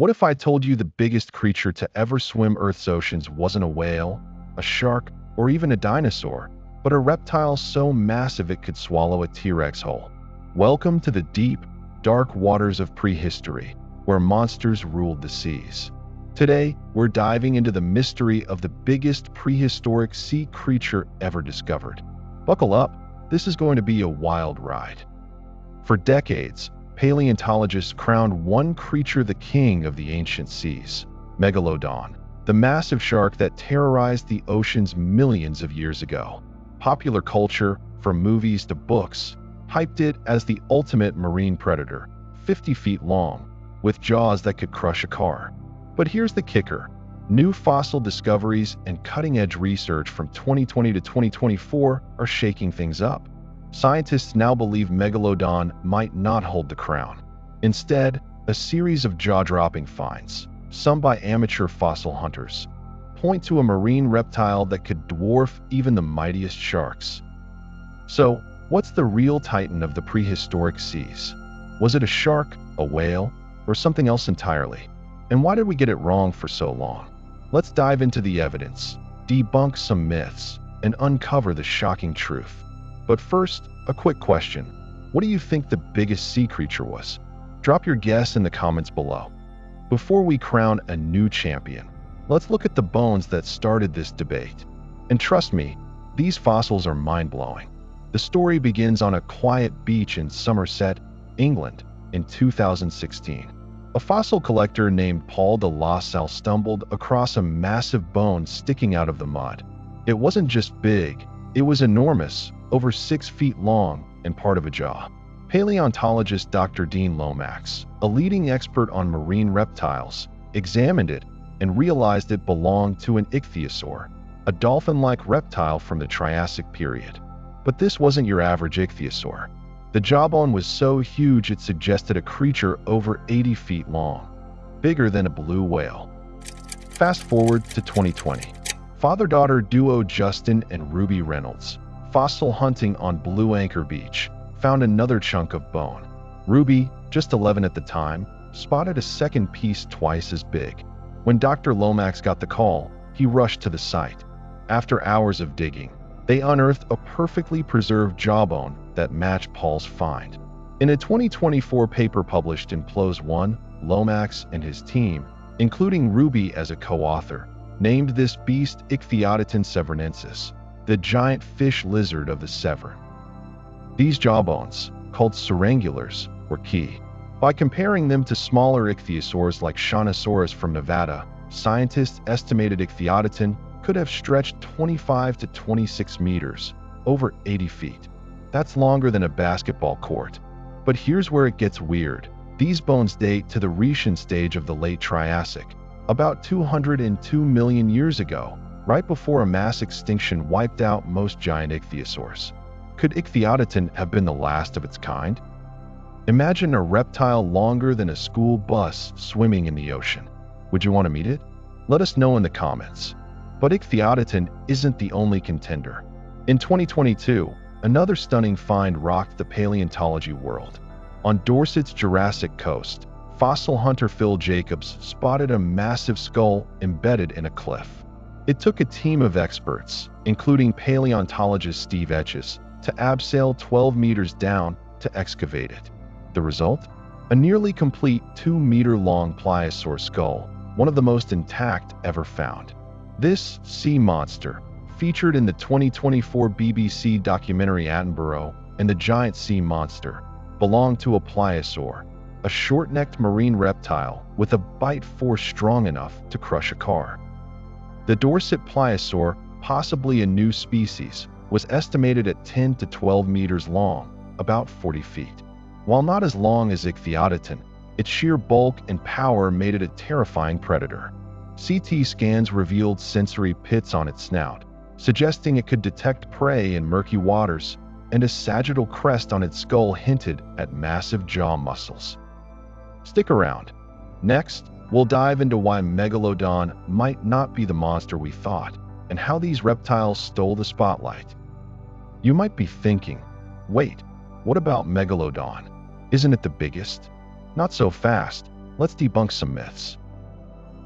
What if I told you the biggest creature to ever swim Earth's oceans wasn't a whale, a shark, or even a dinosaur, but a reptile so massive it could swallow a T-Rex whole? Welcome to the deep, dark waters of prehistory, where monsters ruled the seas. Today, we're diving into the mystery of the biggest prehistoric sea creature ever discovered. Buckle up, this is going to be a wild ride. For decades, paleontologists crowned one creature the king of the ancient seas, Megalodon, the massive shark that terrorized the oceans millions of years ago. Popular culture, from movies to books, hyped it as the ultimate marine predator, 50 feet long, with jaws that could crush a car. But here's the kicker. New fossil discoveries and cutting-edge research from 2020 to 2024 are shaking things up. Scientists now believe Megalodon might not hold the crown. Instead, a series of jaw-dropping finds, some by amateur fossil hunters, point to a marine reptile that could dwarf even the mightiest sharks. So, what's the real titan of the prehistoric seas? Was it a shark, a whale, or something else entirely? And why did we get it wrong for so long? Let's dive into the evidence, debunk some myths, and uncover the shocking truth. But first, a quick question. What do you think the biggest sea creature was? Drop your guess in the comments below. Before we crown a new champion, let's look at the bones that started this debate. And trust me, these fossils are mind-blowing. The story begins on a quiet beach in Somerset, England, in 2016. A fossil collector named Paul de la Salle stumbled across a massive bone sticking out of the mud. It wasn't just big, it was enormous, over 6 feet long and part of a jaw. Paleontologist Dr. Dean Lomax, a leading expert on marine reptiles, examined it and realized it belonged to an ichthyosaur, a dolphin-like reptile from the Triassic period. But this wasn't your average ichthyosaur. The jawbone was so huge it suggested a creature over 80 feet long, bigger than a blue whale. Fast forward to 2020. Father-daughter duo Justin and Ruby Reynolds, fossil hunting on Blue Anchor Beach, found another chunk of bone. Ruby, just 11 at the time, spotted a second piece twice as big. When Dr. Lomax got the call, he rushed to the site. After hours of digging, they unearthed a perfectly preserved jawbone that matched Paul's find. In a 2024 paper published in PLOS One, Lomax and his team, including Ruby as a co-author, named this beast Ichtyotitan severnensis, the giant fish lizard of the Severn. These jawbones, called syringulars, were key. By comparing them to smaller ichthyosaurs like Shawnosaurus from Nevada, scientists estimated Ichtyotitan could have stretched 25 to 26 meters, over 80 feet. That's longer than a basketball court. But here's where it gets weird. These bones date to the Rhaetian stage of the late Triassic, about 202 million years ago, right before a mass extinction wiped out most giant ichthyosaurs. Could Ichtyotitan have been the last of its kind? Imagine a reptile longer than a school bus swimming in the ocean. Would you want to meet it? Let us know in the comments. But Ichtyotitan isn't the only contender. In 2022, another stunning find rocked the paleontology world. On Dorset's Jurassic coast, fossil hunter Phil Jacobs spotted a massive skull embedded in a cliff. It took a team of experts, including paleontologist Steve Etches, to abseil 12 meters down to excavate it. The result? A nearly complete 2-meter-long pliosaur skull, one of the most intact ever found. This sea monster, featured in the 2024 BBC documentary Attenborough and the Giant Sea Monster, belonged to a pliosaur, a short-necked marine reptile with a bite force strong enough to crush a car. The Dorset pliosaur, possibly a new species, was estimated at 10 to 12 meters long, about 40 feet. While not as long as Ichtyotitan, its sheer bulk and power made it a terrifying predator. CT scans revealed sensory pits on its snout, suggesting it could detect prey in murky waters, and a sagittal crest on its skull hinted at massive jaw muscles. Stick around. Next, we'll dive into why Megalodon might not be the monster we thought, and how these reptiles stole the spotlight. You might be thinking, wait, what about Megalodon? Isn't it the biggest? Not so fast. let's debunk some myths.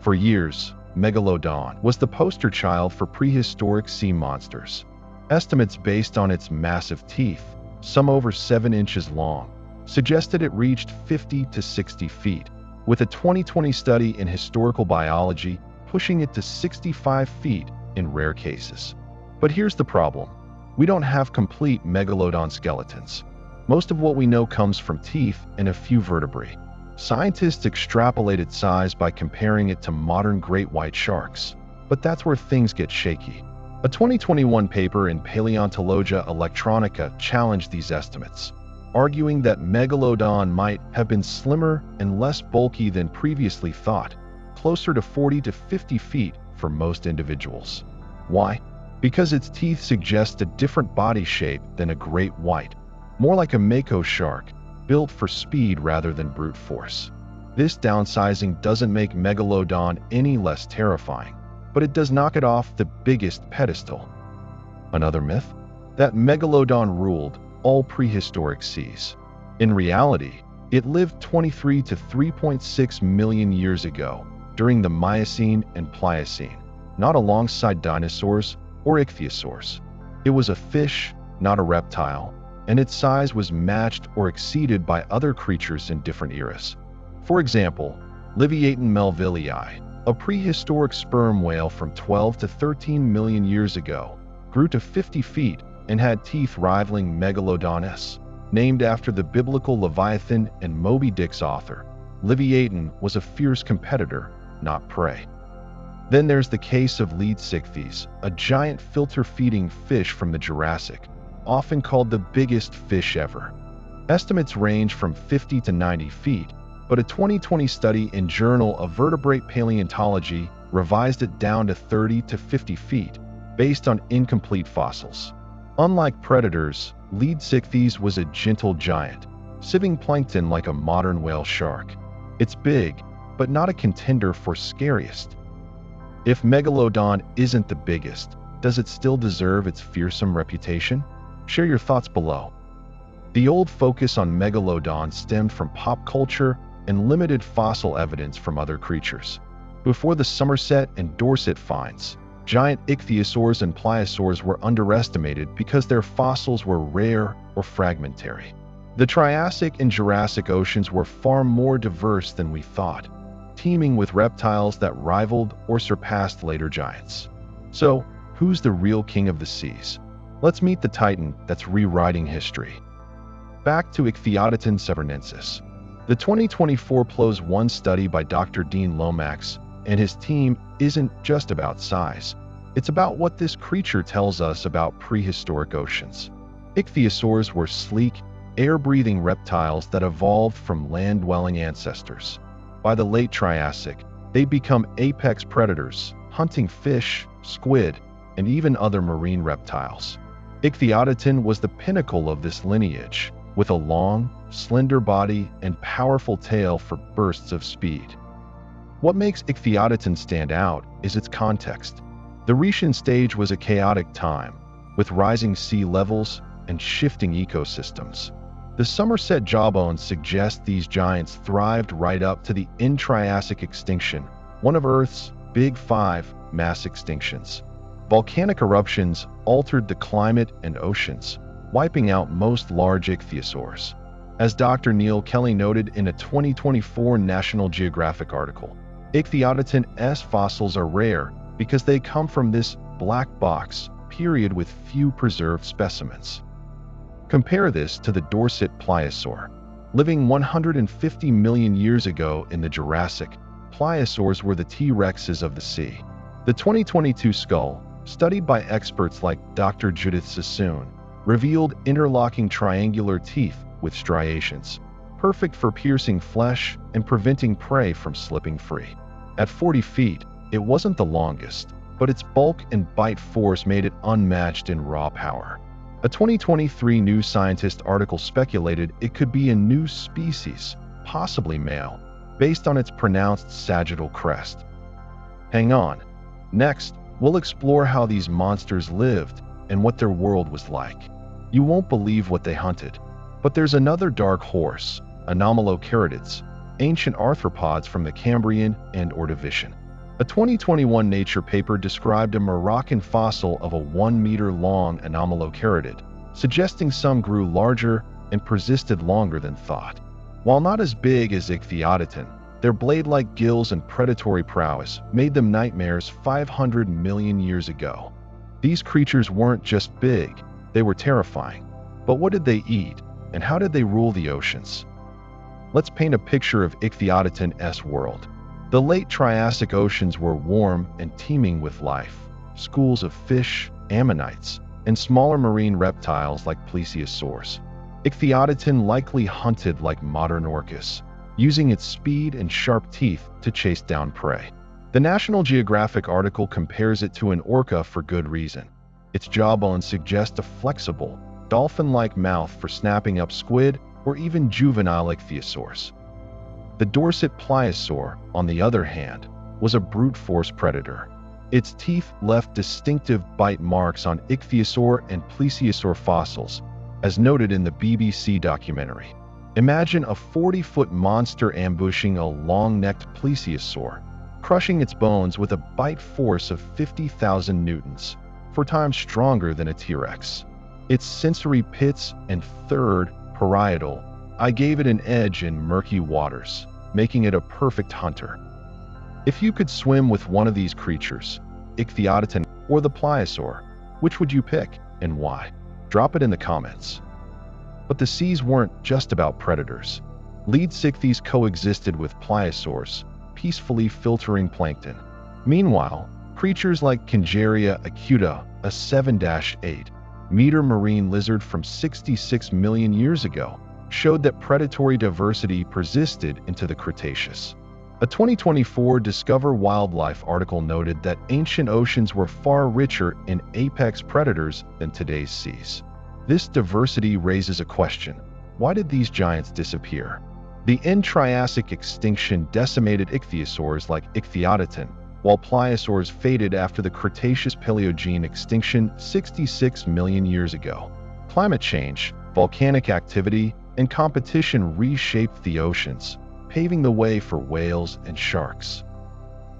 For years, Megalodon was the poster child for prehistoric sea monsters. Estimates based on its massive teeth, some over 7 inches long, suggested it reached 50 to 60 feet, with a 2020 study in historical biology pushing it to 65 feet in rare cases. But here's the problem. We don't have complete Megalodon skeletons. Most of what we know comes from teeth and a few vertebrae. Scientists extrapolated size by comparing it to modern great white sharks, but that's where things get shaky. A 2021 paper in Paleontology Electronica challenged these estimates, arguing that Megalodon might have been slimmer and less bulky than previously thought, closer to 40 to 50 feet for most individuals. Why? Because its teeth suggest a different body shape than a great white, more like a mako shark, built for speed rather than brute force. This downsizing doesn't make Megalodon any less terrifying, but it does knock it off the biggest pedestal. Another myth? That Megalodon ruled all prehistoric seas. In reality, it lived 23 to 3.6 million years ago, during the Miocene and Pliocene, not alongside dinosaurs or ichthyosaurs. It was a fish, not a reptile, and its size was matched or exceeded by other creatures in different eras. For example, Livyatan melvillei, a prehistoric sperm whale from 12 to 13 million years ago, grew to 50 feet and had teeth rivaling Megalodon's. Named after the biblical Leviathan and Moby Dick's author, Livyatan was a fierce competitor, not prey. Then there's the case of Leadsichthys, a giant filter-feeding fish from the Jurassic, often called the biggest fish ever. Estimates range from 50 to 90 feet, but a 2020 study in Journal of Vertebrate Paleontology revised it down to 30 to 50 feet, based on incomplete fossils. Unlike predators, Leadsichthys was a gentle giant, sieving plankton like a modern whale shark. It's big, but not a contender for scariest. If Megalodon isn't the biggest, does it still deserve its fearsome reputation? Share your thoughts below. The old focus on Megalodon stemmed from pop culture and limited fossil evidence from other creatures. Before the Somerset and Dorset finds, giant ichthyosaurs and pliosaurs were underestimated because their fossils were rare or fragmentary. The Triassic and Jurassic oceans were far more diverse than we thought, teeming with reptiles that rivaled or surpassed later giants. So, who's the real king of the seas? Let's meet the titan that's rewriting history. Back to Ichtyotitan severnensis. The 2024 PLOS One study by Dr. Dean Lomax and his team isn't just about size. It's about what this creature tells us about prehistoric oceans. Ichthyosaurs were sleek, air-breathing reptiles that evolved from land-dwelling ancestors. By the late Triassic, they'd become apex predators, hunting fish, squid, and even other marine reptiles. Ichtyotitan was the pinnacle of this lineage, with a long, slender body and powerful tail for bursts of speed. What makes Ichtyotitan stand out is its context. The recent stage was a chaotic time, with rising sea levels and shifting ecosystems. The Somerset jawbone suggests these giants thrived right up to the end-Triassic extinction, one of Earth's Big Five mass extinctions. Volcanic eruptions altered the climate and oceans, wiping out most large ichthyosaurs. As Dr. Neil Kelly noted in a 2024 National Geographic article, Ichtyotitan's fossils are rare because they come from this black box period with few preserved specimens. Compare this to the Dorset pliosaur. Living 150 million years ago in the Jurassic, pliosaurs were the T-Rexes of the sea. The 2022 skull, studied by experts like Dr. Judith Sassoon, revealed interlocking triangular teeth with striations, perfect for piercing flesh and preventing prey from slipping free. At 40 feet, it wasn't the longest, but its bulk and bite force made it unmatched in raw power. A 2023 New Scientist article speculated it could be a new species, possibly male, based on its pronounced sagittal crest. Hang on. Next, we'll explore how these monsters lived and what their world was like. You won't believe what they hunted. But there's another dark horse, Anomalocaridids, ancient arthropods from the Cambrian and Ordovician. A 2021 Nature paper described a Moroccan fossil of a 1-meter-long anomalocaritid, suggesting some grew larger and persisted longer than thought. While not as big as Ichtyotitan, their blade-like gills and predatory prowess made them nightmares 500 million years ago. These creatures weren't just big, they were terrifying. But what did they eat, and how did they rule the oceans? Let's paint a picture of Ichtyotitan's world. The late Triassic oceans were warm and teeming with life. Schools of fish, ammonites, and smaller marine reptiles like plesiosaurs. Ichtyotitan likely hunted like modern orcas, using its speed and sharp teeth to chase down prey. The National Geographic article compares it to an orca for good reason. Its jawbones suggest a flexible, dolphin-like mouth for snapping up squid or even juvenile ichthyosaurs. The Dorset pliosaur, on the other hand, was a brute force predator. Its teeth left distinctive bite marks on ichthyosaur and plesiosaur fossils, as noted in the BBC documentary. Imagine a 40-foot monster ambushing a long-necked plesiosaur, crushing its bones with a bite force of 50,000 newtons, 4 times stronger than a T-Rex. Its sensory pits and third, parietal, I gave it an edge in murky waters, making it a perfect hunter. If you could swim with one of these creatures, Ichtyotitan or the pliosaur, which would you pick and why? Drop it in the comments. But the seas weren't just about predators. Lead sichthyes coexisted with pliosaurs, peacefully filtering plankton. Meanwhile, creatures like Congeria acuta, a 7-8-meter marine lizard from 66 million years ago, showed that predatory diversity persisted into the Cretaceous. A 2024 Discover Wildlife article noted that ancient oceans were far richer in apex predators than today's seas. This diversity raises a question. Why did these giants disappear? The end-Triassic extinction decimated ichthyosaurs like Ichtyotitan, while pliosaurs faded after the Cretaceous-Paleogene extinction 66 million years ago. Climate change, volcanic activity, and competition reshaped the oceans, paving the way for whales and sharks.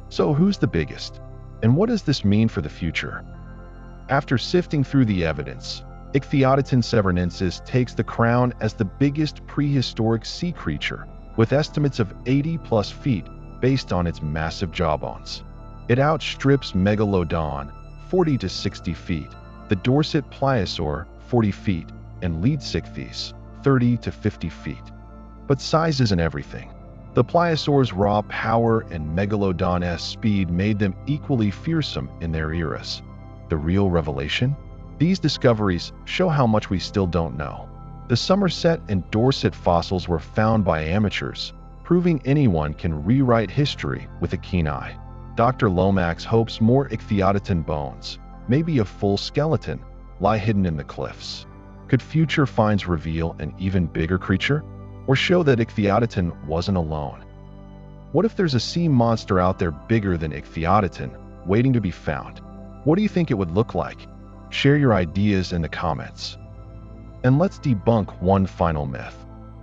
So who's the biggest? And what does this mean for the future? After sifting through the evidence, Ichtyotitan severnensis takes the crown as the biggest prehistoric sea creature, with estimates of 80+ feet based on its massive jawbones. It outstrips Megalodon, 40 to 60 feet, the Dorset pliosaur, 40 feet, and lead sichthyes, 30 to 50 feet. But size isn't everything. The pliosaur's raw power and Megalodon's speed made them equally fearsome in their eras. The real revelation? These discoveries show how much we still don't know. The Somerset and Dorset fossils were found by amateurs, proving anyone can rewrite history with a keen eye. Dr. Lomax hopes more Ichtyotitan bones, maybe a full skeleton, lie hidden in the cliffs. Could future finds reveal an even bigger creature, or show that Ichtyotitan wasn't alone? What if there's a sea monster out there bigger than Ichtyotitan, waiting to be found? What do you think it would look like? Share your ideas in the comments. And let's debunk one final myth.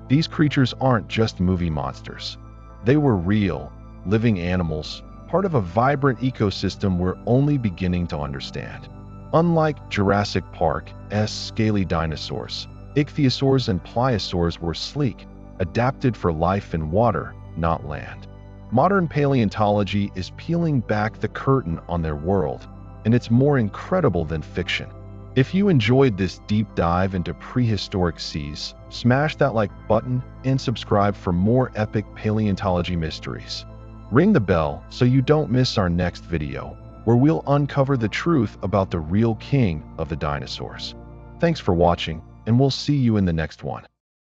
These creatures aren't just movie monsters. They were real, living animals, part of a vibrant ecosystem we're only beginning to understand. Unlike Jurassic Park's scaly dinosaurs, ichthyosaurs and pliosaurs were sleek, adapted for life in water, not land. Modern paleontology is peeling back the curtain on their world, and it's more incredible than fiction. If you enjoyed this deep dive into prehistoric seas, smash that like button and subscribe for more epic paleontology mysteries. Ring the bell so you don't miss our next video, where we'll uncover the truth about the real king of the dinosaurs. Thanks for watching, and we'll see you in the next one.